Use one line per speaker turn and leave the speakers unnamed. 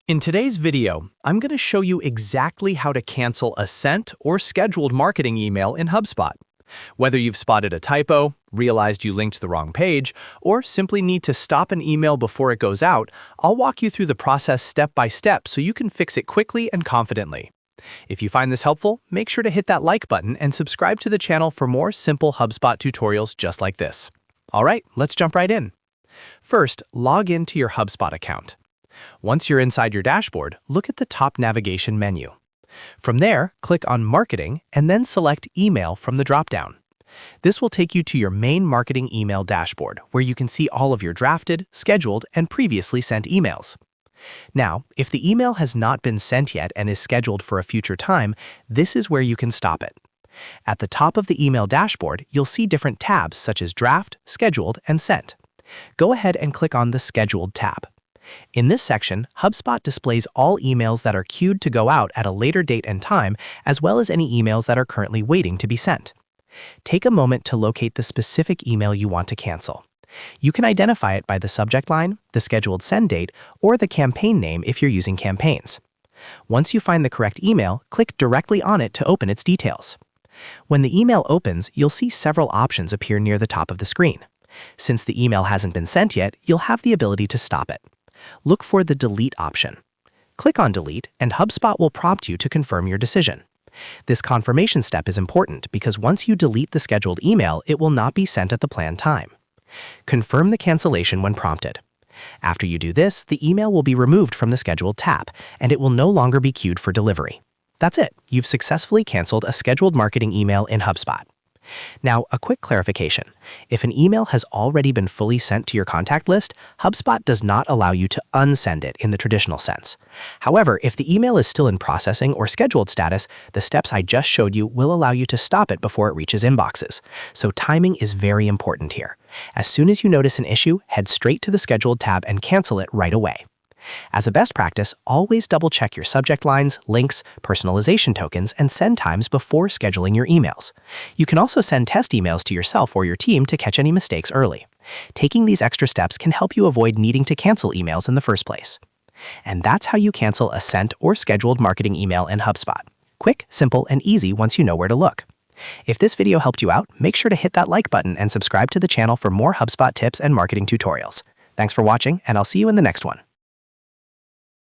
In today's video, I'm going to show you exactly how to cancel a sent or scheduled marketing email in HubSpot. Whether you've spotted a typo, realized you linked the wrong page, or simply need to stop an email before it goes out, I'll walk you through the process step by step so you can fix it quickly and confidently. If you find this helpful, make sure to hit that like button and subscribe to the channel for more simple HubSpot tutorials just like this. All right, let's jump right in. First, log into your HubSpot account. Once you're inside your dashboard, look at the top navigation menu. From there, click on Marketing and then select Email from the dropdown. This will take you to your main marketing email dashboard, where you can see all of your drafted, scheduled, and previously sent emails. Now, if the email has not been sent yet and is scheduled for a future time, this is where you can stop it. At the top of the email dashboard, you'll see different tabs such as Draft, Scheduled, and Sent. Go ahead and click on the Scheduled tab. In this section, HubSpot displays all emails that are queued to go out at a later date and time, as well as any emails that are currently waiting to be sent. Take a moment to locate the specific email you want to cancel. You can identify it by the subject line, the scheduled send date, or the campaign name if you're using campaigns. Once you find the correct email, click directly on it to open its details. When the email opens, you'll see several options appear near the top of the screen. Since the email hasn't been sent yet, you'll have the ability to stop it. Look for the Delete option. Click on Delete, and HubSpot will prompt you to confirm your decision. This confirmation step is important because once you delete the scheduled email, it will not be sent at the planned time. Confirm the cancellation when prompted. After you do this, the email will be removed from the Scheduled tab, and it will no longer be queued for delivery. That's it. You've successfully canceled a scheduled marketing email in HubSpot. Now, a quick clarification. If an email has already been fully sent to your contact list, HubSpot does not allow you to unsend it in the traditional sense. However, if the email is still in processing or scheduled status, the steps I just showed you will allow you to stop it before it reaches inboxes. So timing is very important here. As soon as you notice an issue, head straight to the Scheduled tab and cancel it right away. As a best practice, always double-check your subject lines, links, personalization tokens, and send times before scheduling your emails. You can also send test emails to yourself or your team to catch any mistakes early. Taking these extra steps can help you avoid needing to cancel emails in the first place. And that's how you cancel a sent or scheduled marketing email in HubSpot. Quick, simple, and easy once you know where to look. If this video helped you out, make sure to hit that like button and subscribe to the channel for more HubSpot tips and marketing tutorials. Thanks for watching, and I'll see you in the next one.